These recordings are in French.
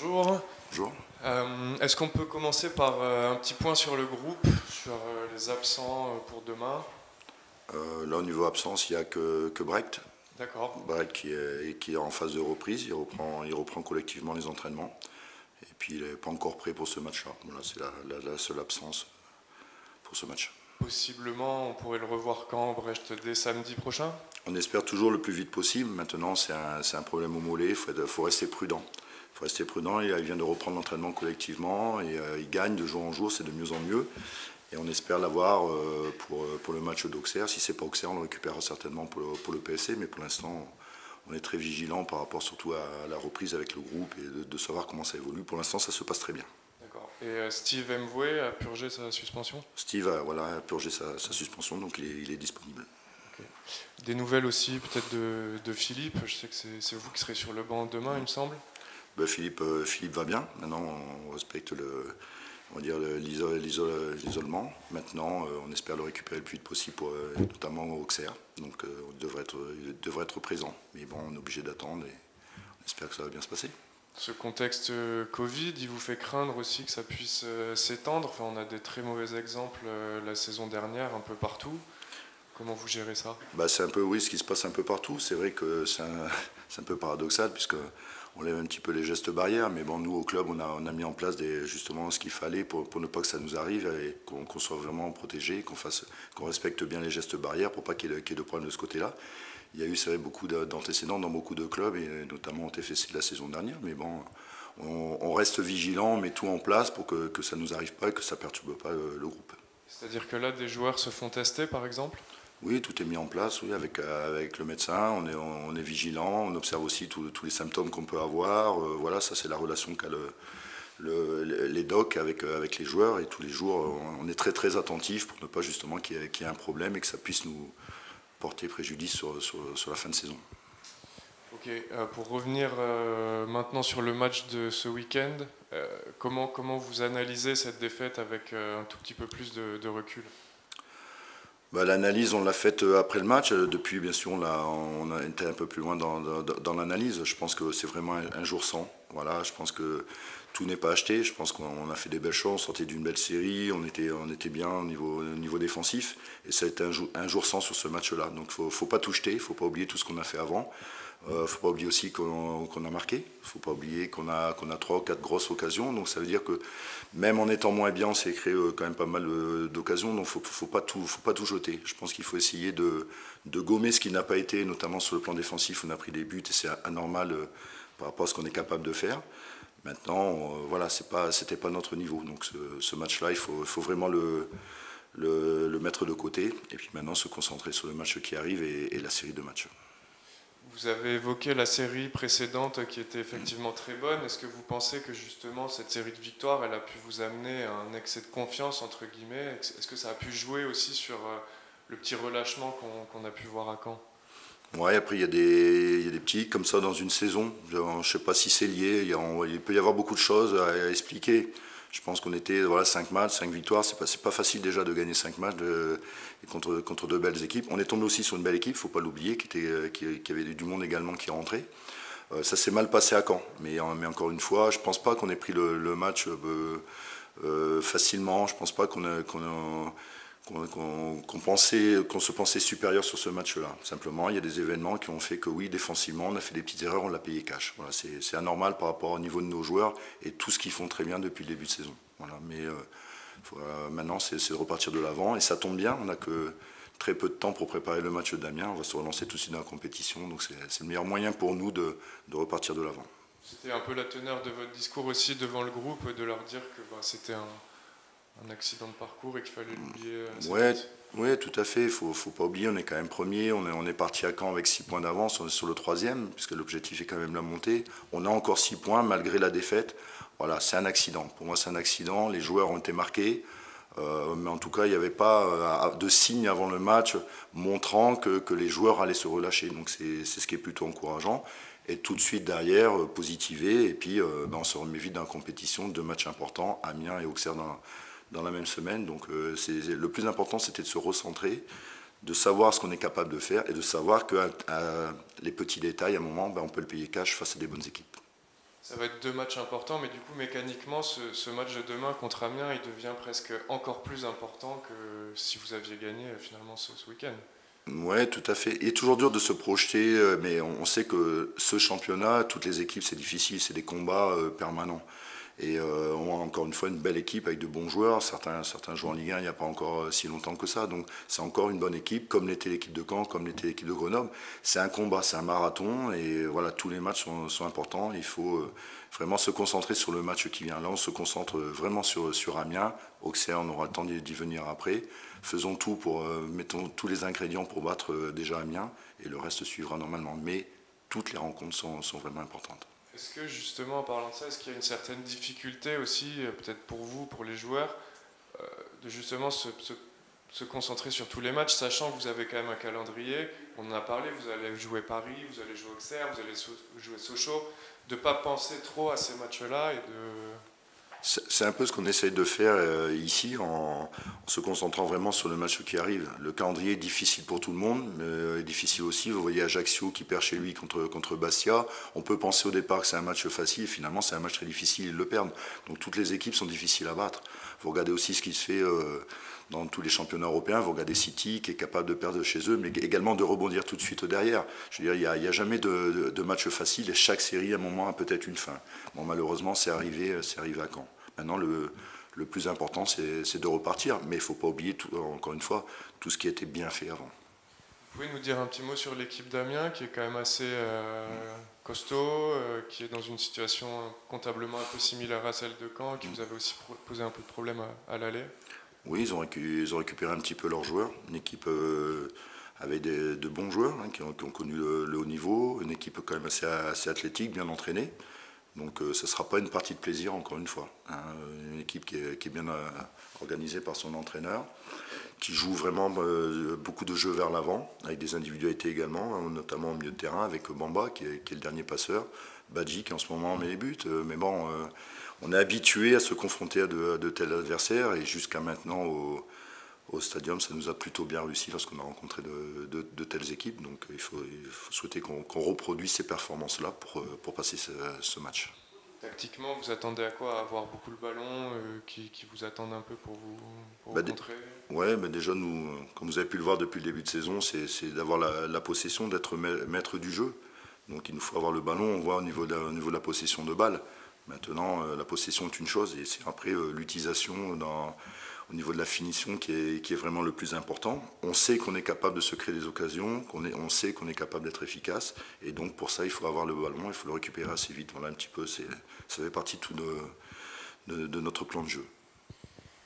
Bonjour. Bonjour. Est-ce qu'on peut commencer par un petit point sur le groupe, sur les absents pour demain? Là, au niveau absence, il n'y a que Brecht. D'accord. Brecht qui est en phase de reprise. Il reprend collectivement les entraînements. Et puis, il n'est pas encore prêt pour ce match-là. Voilà, c'est la seule absence pour ce match. Possiblement, on pourrait le revoir quand, Brecht, dès samedi prochain? On espère toujours le plus vite possible. Maintenant, c'est un problème au mollet. Il faut rester prudent. Il faut rester prudent. Il vient de reprendre l'entraînement collectivement et il gagne de jour en jour. C'est de mieux en mieux. Et on espère l'avoir pour le match d'Auxerre. Si ce n'est pas Auxerre, on le récupérera certainement pour le PSC. Mais pour l'instant, on est très vigilant par rapport surtout à la reprise avec le groupe et de savoir comment ça évolue. Pour l'instant, ça se passe très bien. D'accord. Et Steve Mvoué a purgé sa suspension? Steve a purgé sa suspension, donc il est disponible. Okay. Des nouvelles aussi peut-être de Philippe. Je sais que c'est vous qui serez sur le banc demain, il me semble. Philippe va bien. Maintenant, on respecte l'isolement. Maintenant, on espère le récupérer le plus vite possible, notamment au Auxerre. Donc, il devrait être présent. Mais bon, on est obligé d'attendre et on espère que ça va bien se passer. Ce contexte Covid, il vous fait craindre aussi que ça puisse s'étendre? Enfin, on a des très mauvais exemples la saison dernière, un peu partout. Comment vous gérez ça? C'est un peu, oui, ce qui se passe un peu partout. C'est vrai que c'est un peu paradoxal puisqu'on lève un petit peu les gestes barrières. Mais bon, nous, au club, on a mis en place justement ce qu'il fallait pour ne pas que ça nous arrive et qu'on soit vraiment protégé, qu'on respecte bien les gestes barrières pour pas qu'il y ait de problème de ce côté-là. Il y a eu, c'est vrai, beaucoup d'antécédents dans beaucoup de clubs, et notamment au TFC la saison dernière. Mais bon, on reste vigilant, on met tout en place pour que ça ne nous arrive pas et que ça ne perturbe pas le groupe. C'est-à-dire que là, des joueurs se font tester, par exemple? Oui, tout est mis en place, oui, avec le médecin, on est vigilant, on observe aussi tous les symptômes qu'on peut avoir. Voilà, ça c'est la relation qu'a les docs avec les joueurs, et tous les jours on est très très attentif pour ne pas justement qu'il y ait un problème et que ça puisse nous porter préjudice sur la fin de saison. Ok, pour revenir maintenant sur le match de ce week-end, comment vous analysez cette défaite avec un tout petit peu plus de recul? L'analyse, on l'a faite après le match. Depuis, bien sûr, on a été un peu plus loin dans l'analyse. Je pense que c'est vraiment un jour sans. Voilà, je pense que tout n'est pas acheté. Je pense qu'on a fait des belles choses, on sortait d'une belle série, on était bien au niveau défensif. Et ça a été un jour sans sur ce match-là. Donc il ne faut pas tout jeter, il ne faut pas oublier tout ce qu'on a fait avant. Il ne faut pas oublier aussi qu'on a marqué. Il ne faut pas oublier qu'on a 3 ou 4 grosses occasions. Donc ça veut dire que même en étant moins bien, on s'est créé quand même pas mal d'occasions. Donc il ne faut pas tout jeter. Je pense qu'il faut essayer de gommer ce qui n'a pas été, notamment sur le plan défensif. On a pris des buts et c'est anormal par rapport à ce qu'on est capable de faire. Maintenant, voilà, c'était pas notre niveau. Donc ce match-là, il faut vraiment le mettre de côté. Et puis maintenant se concentrer sur le match qui arrive et la série de matchs. Vous avez évoqué la série précédente qui était effectivement très bonne. Est-ce que vous pensez que justement cette série de victoires, elle a pu vous amener à un excès de confiance, entre guillemets? Est-ce que ça a pu jouer aussi sur le petit relâchement qu'on a pu voir à Caen? Ouais, après il y a des petits comme ça dans une saison. Je ne sais pas si c'est lié. Il peut y avoir beaucoup de choses à expliquer. Je pense qu'on était 5 matchs, 5 victoires. C'est pas facile déjà de gagner 5 matchs contre de belles équipes. On est tombé aussi sur une belle équipe, il ne faut pas l'oublier, qui avait du monde également qui est rentré. Ça s'est mal passé à Caen. Mais encore une fois, je ne pense pas qu'on ait pris le match facilement. Je ne pense pas qu'on se pensait supérieur sur ce match-là. Simplement, il y a des événements qui ont fait que oui, défensivement, on a fait des petites erreurs, on l'a payé cash. Voilà, c'est anormal par rapport au niveau de nos joueurs et tout ce qu'ils font très bien depuis le début de saison. Voilà, mais maintenant, c'est de repartir de l'avant et ça tombe bien. On n'a que très peu de temps pour préparer le match d'Amiens. On va se relancer tout de suite dans la compétition, donc c'est le meilleur moyen pour nous de repartir de l'avant. C'était un peu la teneur de votre discours aussi devant le groupe, de leur dire que c'était un accident de parcours et qu'il fallait l'oublier. Oui, tout à fait. Il ne faut pas oublier, on est quand même premier. On est parti à Caen avec 6 points d'avance. On est sur le 3e, puisque l'objectif est quand même la montée. On a encore 6 points malgré la défaite. Voilà, c'est un accident. Pour moi, c'est un accident. Les joueurs ont été marqués. Mais en tout cas, il n'y avait pas de signe avant le match montrant que les joueurs allaient se relâcher. Donc c'est ce qui est plutôt encourageant. Et tout de suite derrière, positiver. Et puis on se remet vite dans la compétition. 2 matchs importants, Amiens et Auxerre dans la même semaine. Donc le plus important, c'était de se recentrer, de savoir ce qu'on est capable de faire et de savoir que les petits détails, à un moment, on peut le payer cash face à des bonnes équipes. Ça va être deux matchs importants, mais du coup, mécaniquement, ce match de demain contre Amiens, il devient presque encore plus important que si vous aviez gagné finalement ce week-end. Ouais, tout à fait. Il est toujours dur de se projeter, mais on sait que ce championnat, toutes les équipes, c'est difficile, c'est des combats permanents. Et on a encore une fois une belle équipe avec de bons joueurs. Certains jouent en Ligue 1 il n'y a pas encore si longtemps que ça. Donc c'est encore une bonne équipe, comme l'était l'équipe de Caen, comme l'était l'équipe de Grenoble. C'est un combat, c'est un marathon. Et voilà, tous les matchs sont importants. Il faut vraiment se concentrer sur le match qui vient. Là, on se concentre vraiment sur Amiens. Auxerre, on aura le temps d'y venir après. Faisons tout mettons tous les ingrédients pour battre déjà Amiens. Et le reste suivra normalement. Mais toutes les rencontres sont vraiment importantes. Est-ce que justement, en parlant de ça, est-ce qu'il y a une certaine difficulté aussi, peut-être pour vous, pour les joueurs, de justement se concentrer sur tous les matchs, sachant que vous avez quand même un calendrier, on en a parlé, vous allez jouer Paris, vous allez jouer Auxerre, vous allez jouer Sochaux, de ne pas penser trop à ces matchs-là et de... C'est un peu ce qu'on essaye de faire ici en se concentrant vraiment sur le match qui arrive. Le calendrier est difficile pour tout le monde, mais difficile aussi. Vous voyez Ajaccio qui perd chez lui contre Bastia. On peut penser au départ que c'est un match facile, et finalement c'est un match très difficile, ils le perdent. Donc toutes les équipes sont difficiles à battre. Vous regardez aussi ce qui se fait dans tous les championnats européens. Vous regardez City qui est capable de perdre chez eux, mais également de rebondir tout de suite derrière. Je veux dire, il n'y a jamais de match facile et chaque série à un moment a peut-être une fin. Bon, malheureusement, c'est arrivé à Caen. Maintenant, le plus important, c'est de repartir. Mais il ne faut pas oublier, encore une fois, tout ce qui a été bien fait avant. Vous pouvez nous dire un petit mot sur l'équipe d'Amiens, qui est quand même assez costaud, qui est dans une situation comptablement un peu similaire à celle de Caen, qui vous avait aussi posé un peu de problème à l'aller? Oui, ils ont récupéré un petit peu leurs joueurs. Une équipe avec de bons joueurs qui ont connu le haut niveau. Une équipe quand même assez athlétique, bien entraînée. Donc ce ne sera pas une partie de plaisir, encore une fois. Hein. Une équipe qui est bien organisée par son entraîneur, qui joue vraiment beaucoup de jeux vers l'avant, avec des individualités également, hein, notamment au milieu de terrain, avec Bamba, qui est le dernier passeur, Badji, qui en ce moment met les buts. Mais bon, on est habitué à se confronter à de tels adversaires, et jusqu'à maintenant, au Stadium, ça nous a plutôt bien réussi lorsqu'on a rencontré de telles équipes. Donc il faut souhaiter qu'on reproduise ces performances-là pour passer ce match. Tactiquement, vous attendez à quoi? À avoir beaucoup le ballon, qui vous attendent un peu pour vous contrer? Ouais, mais déjà, nous, comme vous avez pu le voir depuis le début de saison, c'est d'avoir la possession, d'être maître du jeu. Donc il nous faut avoir le ballon, on voit au niveau de la possession de balle. Maintenant, la possession est une chose, et c'est après l'utilisation au niveau de la finition qui est vraiment le plus important. On sait qu'on est capable de se créer des occasions, on sait qu'on est capable d'être efficace, et donc pour ça il faut avoir le ballon, il faut le récupérer assez vite. Voilà un petit peu, ça fait partie tout de notre plan de jeu.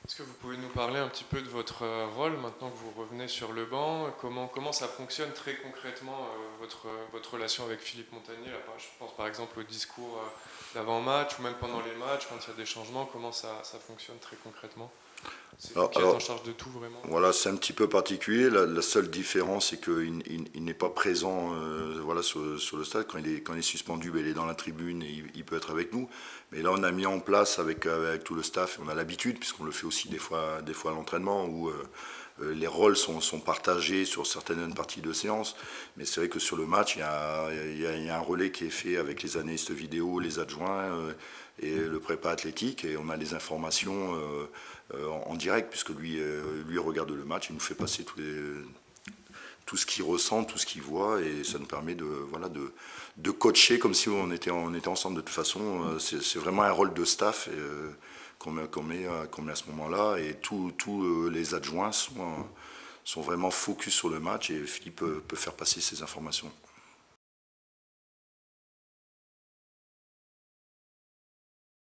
Est-ce que vous pouvez nous parler un petit peu de votre rôle maintenant que vous revenez sur le banc? Comment ça fonctionne très concrètement votre relation avec Philippe Montagnier? Là, je pense par exemple au discours d'avant-match ou même pendant les matchs quand il y a des changements. Comment ça fonctionne très concrètement? C'est vous qui êtes en charge de tout vraiment? Voilà, c'est un petit peu particulier. La seule différence, c'est qu'il n'est pas présent voilà, sur le stade. Quand il est suspendu, il est dans la tribune et il peut être avec nous. Mais là, on a mis en place avec tout le staff, et on a l'habitude, puisqu'on le fait aussi des fois à l'entraînement, où les rôles sont partagés sur certaines parties de séance. Mais c'est vrai que sur le match, il y a un relais qui est fait avec les analystes vidéo, les adjoints et le prépa athlétique. Et on a les informations en direct, puisque lui regarde le match, il nous fait passer tout ce qu'il ressent, tout ce qu'il voit, et ça nous permet de coacher comme si on était ensemble. De toute façon, c'est vraiment un rôle de staff qu'on met à ce moment-là, et tous les adjoints sont vraiment focus sur le match, et Philippe peut faire passer ces informations.